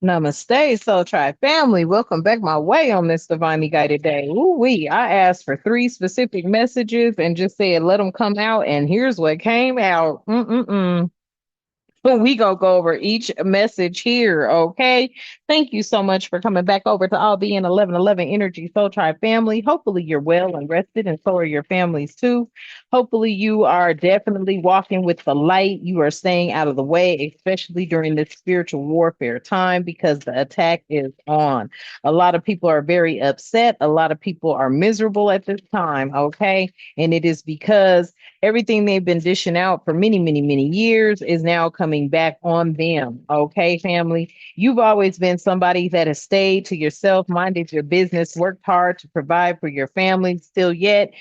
Namaste, Soul Tribe family. Welcome back my way on this divinely guided day. Ooh wee! I asked for three specific messages and just said let them come out, and here's what came out. We gonna go over each message here, okay? Thank you so much for coming back over to All Being 1111 Energy Soul Tribe family. Hopefully you're well and rested, and so are your families too. Hopefully you are definitely walking with the light. You are staying out of the way, especially during this spiritual warfare time, because the attack is on. A lot of people are very upset. A lot of people are miserable at this time, okay? And it is because everything they've been dishing out for many, many, many years is now coming back on them. Okay, family. You've always been somebody that has stayed to yourself, minded your business, worked hard to provide for your family. Still, yet,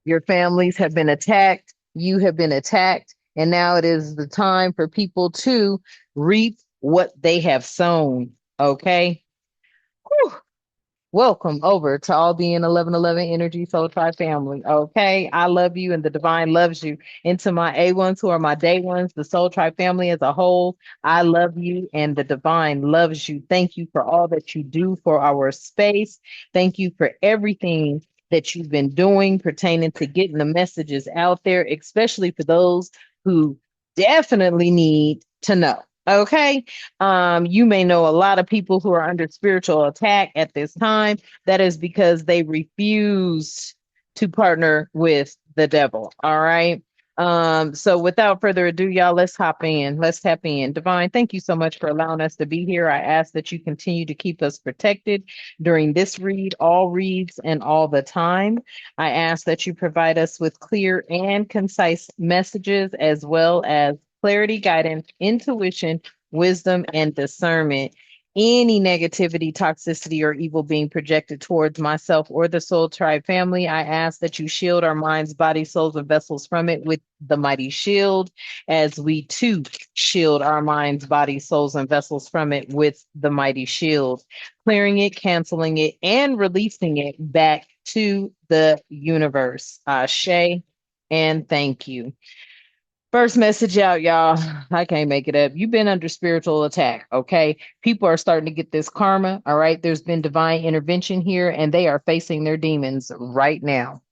your families have been attacked. You have been attacked. And now it is the time for people to reap what they have sown. Okay. Whew. Welcome over to All Being 1111 Energy Soul Tribe family. Okay. I love you and the divine loves you. And to my A1s who are my day ones, the Soul Tribe family as a whole, I love you and the divine loves you. Thank you for all that you do for our space. Thank you for everything that you've been doing pertaining to getting the messages out there, especially for those who definitely need to know. Okay. You may know a lot of people who are under spiritual attack at this time. That is because they refuse to partner with the devil. All right. So without further ado, y'all, let's hop in. Let's tap in. Divine, thank you so much for allowing us to be here. I ask that you continue to keep us protected during this read, all reads, and all the time. I ask that you provide us with clear and concise messages as well as clarity, guidance, intuition, wisdom, and discernment. Any negativity, toxicity, or evil being projected towards myself or the Soul Tribe family, I ask that you shield our minds, bodies, souls, and vessels from it with the mighty shield, as we too shield our minds, bodies, souls, and vessels from it with the mighty shield, clearing it, canceling it, and releasing it back to the universe. Ashe, and thank you. First message out, y'all. I can't make it up. You've been under spiritual attack, okay? People are starting to get this karma, all right? There's been divine intervention here, and they are facing their demons right now.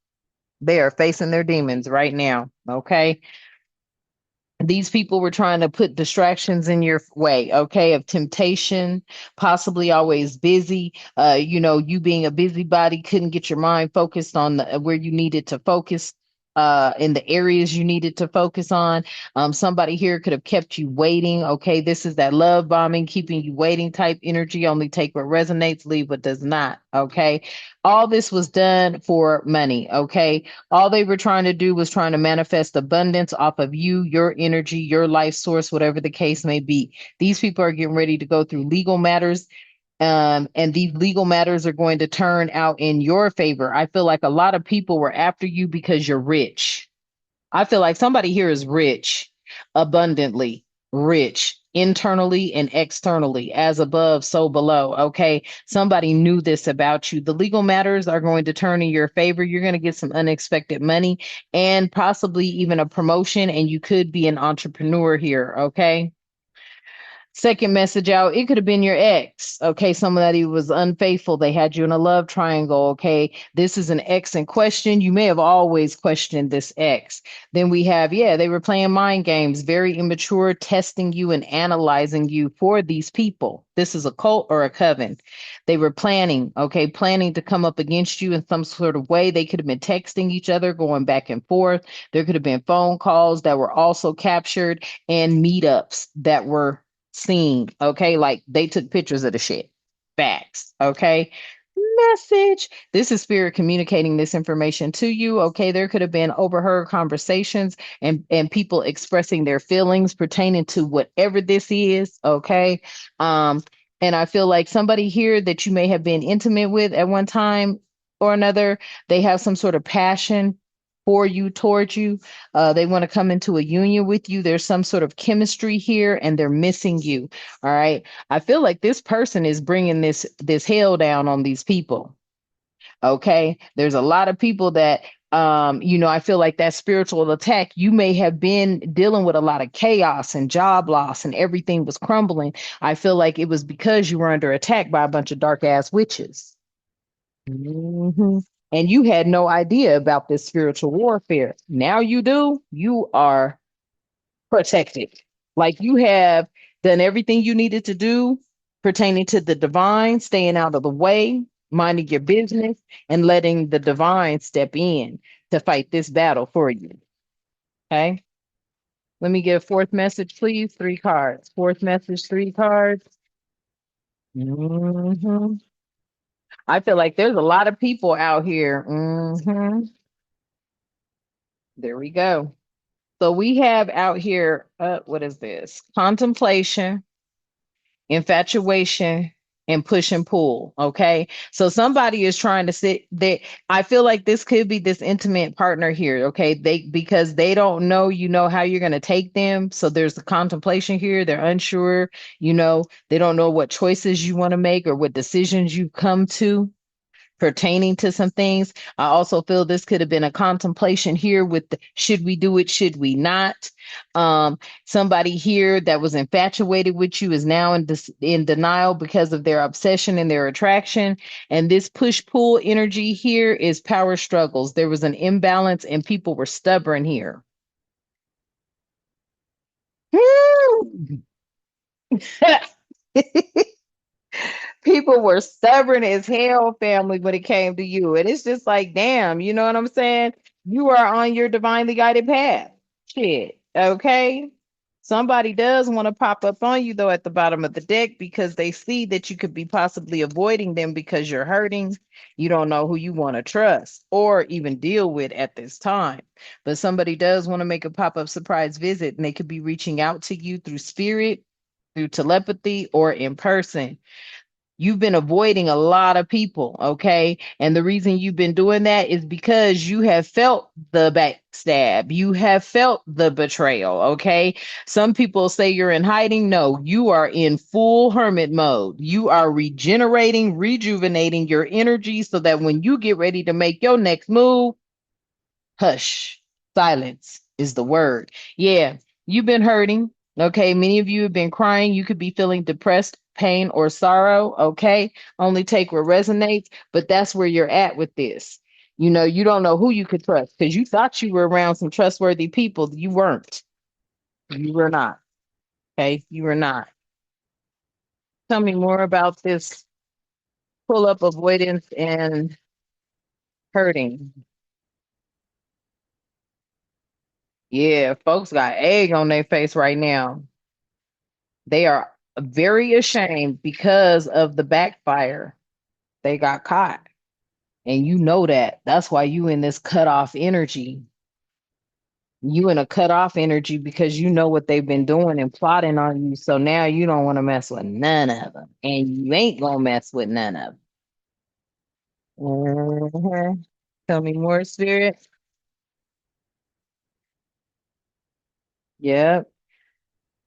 They are facing their demons right now, okay? These people were trying to put distractions in your way, okay, of temptation, possibly always busy. You being a busybody couldn't get your mind focused on where you needed to focus. In the areas you needed to focus on. Somebody here could have kept you waiting. Okay, this is that love bombing, keeping you waiting type energy. Only take what resonates, leave what does not. Okay, all this was done for money. Okay, all they were trying to do was trying to manifest abundance off of you, your energy, your life source, whatever the case may be. These people are getting ready to go through legal matters. And these legal matters are going to turn out in your favor. I feel like a lot of people were after you because you're rich. I feel like somebody here is rich, abundantly rich, internally and externally, as above, so below. Okay. Somebody knew this about you. The legal matters are going to turn in your favor. You're going to get some unexpected money and possibly even a promotion, and you could be an entrepreneur here. Okay. Second message out, it could have been your ex. Okay, somebody was unfaithful. They had you in a love triangle. Okay, this is an ex in question. You may have always questioned this ex. Then we have, yeah, they were playing mind games, very immature, testing you and analyzing you for these people. This is a cult or a coven. They were planning, okay, planning to come up against you in some sort of way. They could have been texting each other, going back and forth. There could have been phone calls that were also captured and meetups that were seen. Okay. Like they took pictures of the shit. Facts. Okay. Message. This is spirit communicating this information to you. Okay. There could have been overheard conversations and people expressing their feelings pertaining to whatever this is. Okay. Um, and I feel like somebody here that you may have been intimate with at one time or another, they have some sort of passion for you, towards you. They want to come into a union with you. There's some sort of chemistry here, and they're missing you. All right. I feel like this person is bringing this hell down on these people. Okay. There's a lot of people that I feel like that spiritual attack, you may have been dealing with a lot of chaos and job loss and everything was crumbling. I feel like it was because you were under attack by a bunch of dark ass witches. Mhm. And you had no idea about this spiritual warfare. Now you do. You are protected. Like you have done everything you needed to do pertaining to the divine, staying out of the way, minding your business, and letting the divine step in to fight this battle for you. Okay. Let me get a fourth message, please. Three cards. Fourth message, three cards. Mhm. I feel like there's a lot of people out here. There we go. So we have out here, what is this? Contemplation, infatuation, and push and pull. Okay. So somebody is trying to sit there. I feel like this could be this intimate partner here. Okay. Because they don't know, how you're going to take them. So there's the contemplation here. They're unsure, they don't know what choices you want to make or what decisions you come to pertaining to some things. I also feel this could have been a contemplation here with should we do it, should we not? Somebody here that was infatuated with you is now in denial because of their obsession and their attraction. And this push pull energy here is power struggles. There was an imbalance and people were stubborn here. People were stubborn as hell, family, when it came to you. And it's just like, damn, you know what I'm saying? You are on your divinely guided path. Shit. Okay. Somebody does want to pop up on you, though, at the bottom of the deck because they see that you could be possibly avoiding them because you're hurting. You don't know who you want to trust or even deal with at this time. But somebody does want to make a pop up surprise visit and they could be reaching out to you through spirit, through telepathy, or in person. You've been avoiding a lot of people, okay? And the reason you've been doing that is because you have felt the backstab. You have felt the betrayal, okay? Some people say you're in hiding. No, you are in full hermit mode. You are regenerating, rejuvenating your energy so that when you get ready to make your next move, hush, silence is the word. Yeah, you've been hurting. Okay, many of you have been crying. You could be feeling depressed, pain, or sorrow. Okay, only take what resonates, but that's where you're at with this. You don't know who you could trust because you thought you were around some trustworthy people. You weren't. You were not. Okay, you were not. Tell me more about this pull up avoidance and hurting. Yeah, folks got egg on their face right now. They are very ashamed because of the backfire. They got caught. And you know that. That's why you in this cutoff energy. You in a cutoff energy because you know what they've been doing and plotting on you. So now you don't want to mess with none of them. And you ain't gonna mess with none of them. Mhm. Tell me more, spirit. Yep.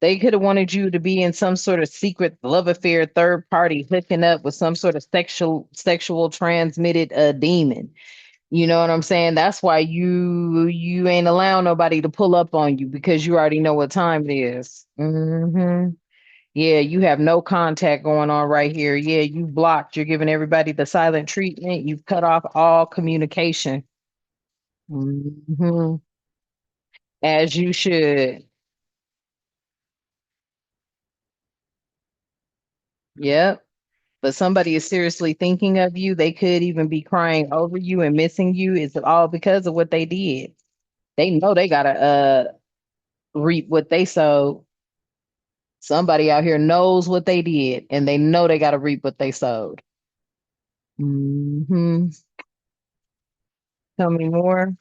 They could have wanted you to be in some sort of secret love affair, third party, hooking up with some sort of sexual transmitted demon. You know what I'm saying? That's why you ain't allowing nobody to pull up on you because you already know what time it is. Yeah, you have no contact going on right here. Yeah, you blocked. You're giving everybody the silent treatment. You've cut off all communication. hmm As you should. Yep. But somebody is seriously thinking of you. They could even be crying over you and missing you. It's all because of what they did. They know they gotta reap what they sowed. Somebody out here knows what they did and they know they got to reap what they sowed. hmm Tell me more.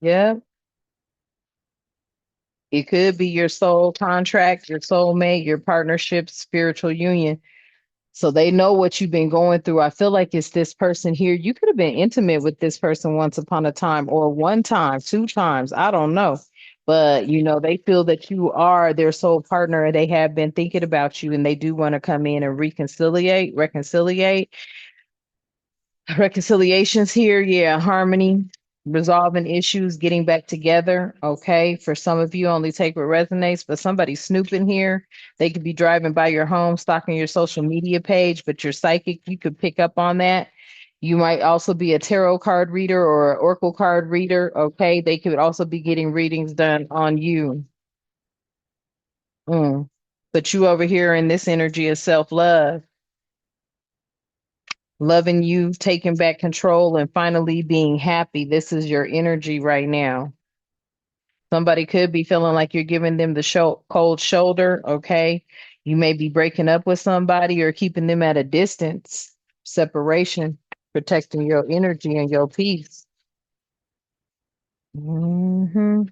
Yeah. It could be your soul contract, your soulmate, your partnership, spiritual union. So they know what you've been going through. I feel like it's this person here. You could have been intimate with this person once upon a time, or one time, two times. I don't know. But, they feel that you are their soul partner and they have been thinking about you and they do want to come in and reconciliate. Reconciliations here, yeah, harmony, resolving issues, getting back together. Okay. For some of you, only take what resonates, but somebody's snooping here. They could be driving by your home, stalking your social media page, but you're psychic. You could pick up on that. You might also be a tarot card reader or an oracle card reader. Okay. They could also be getting readings done on you. Mm. But you over here in this energy of self love, loving you, taking back control, and finally being happy. This is your energy right now. Somebody could be feeling like you're giving them the cold shoulder. Okay. You may be breaking up with somebody or keeping them at a distance, separation, protecting your energy and your peace. hmm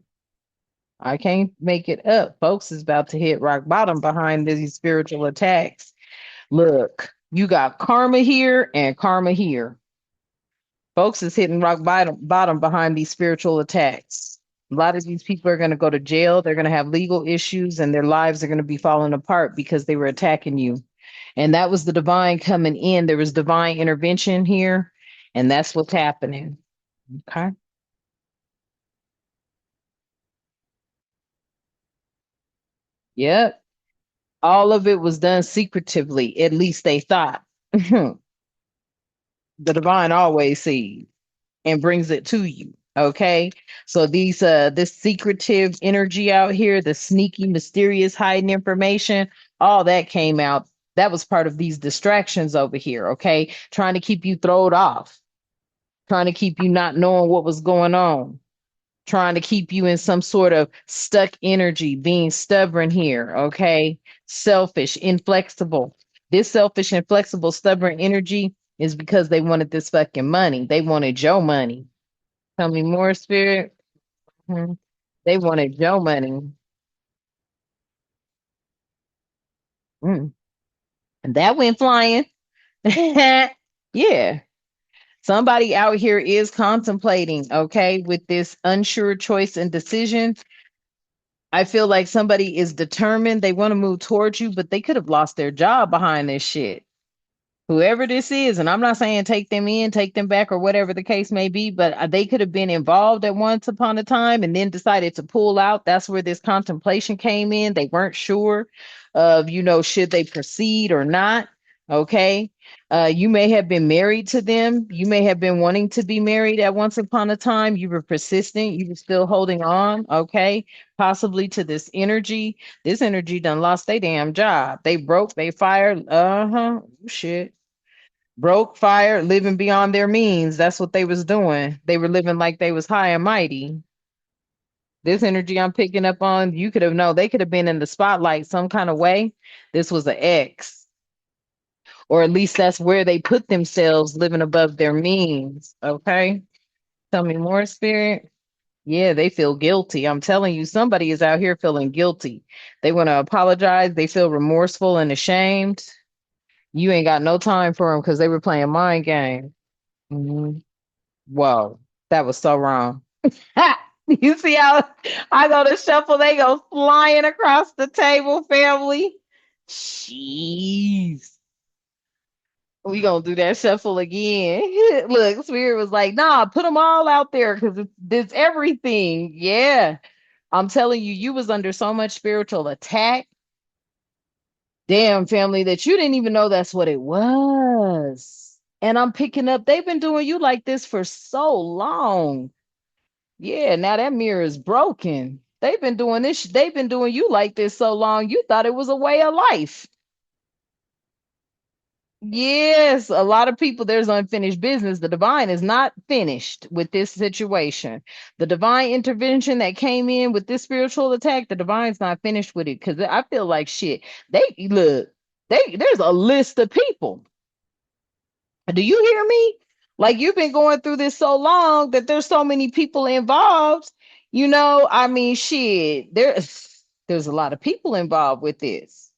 I can't make it up. Folks is about to hit rock bottom behind these spiritual attacks. Look, you got karma here and karma here. Folks is hitting rock bottom behind these spiritual attacks. A lot of these people are going to go to jail. They're going to have legal issues and their lives are going to be falling apart because they were attacking you. And that was the divine coming in. There was divine intervention here. And that's what's happening. Okay. Yep. All of it was done secretively. At least they thought. The divine always sees and brings it to you. Okay. So this secretive energy out here, the sneaky, mysterious, hiding information, all that came out. That was part of these distractions over here. Okay. Trying to keep you thrown off, trying to keep you not knowing what was going on, trying to keep you in some sort of stuck energy, being stubborn here. Okay. Selfish, inflexible. This selfish, inflexible, stubborn energy is because they wanted this fucking money. They wanted your money. Tell me more, spirit. Mhm. They wanted Joe money. Mm. And that went flying. Yeah. Somebody out here is contemplating, okay, with this unsure choice and decision. I feel like somebody is determined. They want to move towards you, but they could have lost their job behind this shit. Whoever this is, and I'm not saying take them in, take them back, or whatever the case may be, but they could have been involved at once upon a time and then decided to pull out. That's where this contemplation came in. They weren't sure of, should they proceed or not. Okay. You may have been married to them. You may have been wanting to be married at once upon a time. You were persistent. You were still holding on. Okay. Possibly to this energy. This energy done lost their damn job. They broke, they fired. Uh-huh. Shit. Broke, fired, living beyond their means. That's what they was doing. They were living like they was high and mighty. This energy I'm picking up on, you could have known they could have been in the spotlight some kind of way. This was an X, or at least that's where they put themselves, living above their means. Okay. Tell me more, spirit. Yeah, they feel guilty. I'm telling you, somebody is out here feeling guilty. They want to apologize. They feel remorseful and ashamed. You ain't got no time for them because they were playing mind game. Mhm. Whoa, that was so wrong. Ha! You see how I go to shuffle, they go flying across the table, family. Jeez. We gonna do that shuffle again. Look, Spirit was like, nah, put them all out there because it's everything. Yeah. I'm telling you, you was under so much spiritual attack. Damn, family, that you didn't even know that's what it was. And I'm picking up, they've been doing you like this for so long. Yeah, now that mirror is broken. They've been doing this, they've been doing you like this so long, you thought it was a way of life. Yes, a lot of people, there's unfinished business. The divine is not finished with this situation. The divine intervention that came in with this spiritual attack, the divine's not finished with it because I feel like shit. They look, there's a list of people. Do you hear me? Like you've been going through this so long that there's so many people involved. I mean, shit, there's a lot of people involved with this.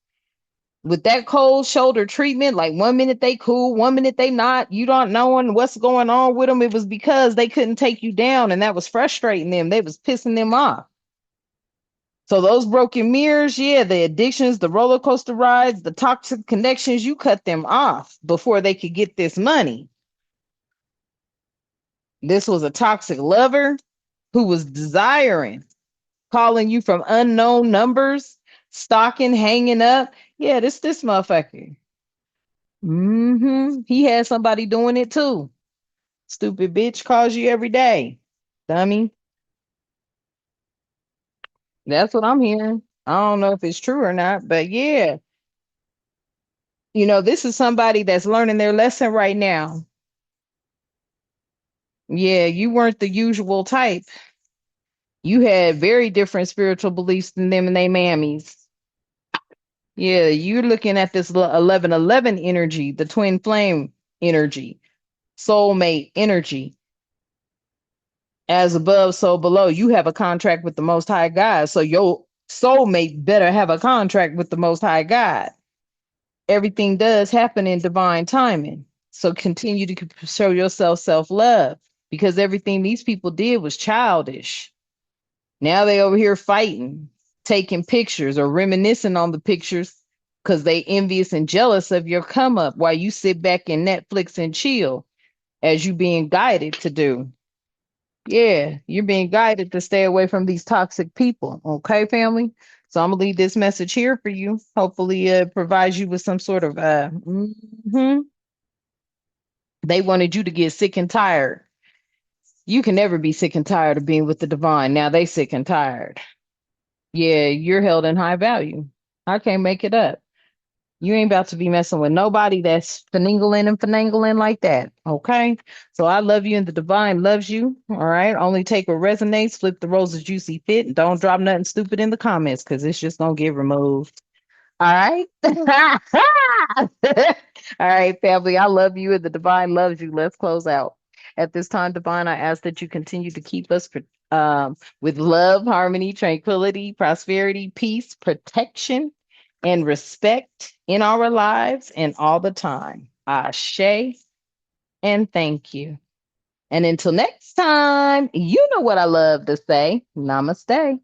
With that cold shoulder treatment, like 1 minute they cool, 1 minute they not, you don't knowing what's going on with them. It was because they couldn't take you down, and that was frustrating them. They was pissing them off. So those broken mirrors, yeah, the addictions, the roller coaster rides, the toxic connections, you cut them off before they could get this money. This was a toxic lover who was desiring, calling you from unknown numbers, stalking, hanging up. Yeah, this motherfucker. He had somebody doing it too. Stupid bitch calls you every day. Dummy. That's what I'm hearing. I don't know if it's true or not, but yeah, this is somebody that's learning their lesson right now. Yeah, you weren't the usual type. You had very different spiritual beliefs than them and they mammies. Yeah, you're looking at this 1111 energy, the twin flame energy, soulmate energy. As above, so below. You have a contract with the Most High God. So your soulmate better have a contract with the Most High God. Everything does happen in divine timing. So continue to show yourself self love because everything these people did was childish. Now they over here fighting, taking pictures or reminiscing on the pictures because they envious and jealous of your come up while you sit back and Netflix and chill as you being guided to do. Yeah, you're being guided to stay away from these toxic people. Okay, family? So I'm gonna leave this message here for you. Hopefully it provides you with some sort of they wanted you to get sick and tired. You can never be sick and tired of being with the divine. Now they sick and tired. Yeah, you're held in high value. I can't make it up. You ain't about to be messing with nobody that's finagling like that. Okay. So I love you and the divine loves you. All right. Only take what resonates, flip the roses you see fit, and don't drop nothing stupid in the comments because it's just gonna get removed. All right. All right, family. I love you and the divine loves you. Let's close out. At this time, divine, I ask that you continue to keep us with love, harmony, tranquility, prosperity, peace, protection, and respect in our lives and all the time. Ashe and thank you. And until next time, you know what I love to say. Namaste.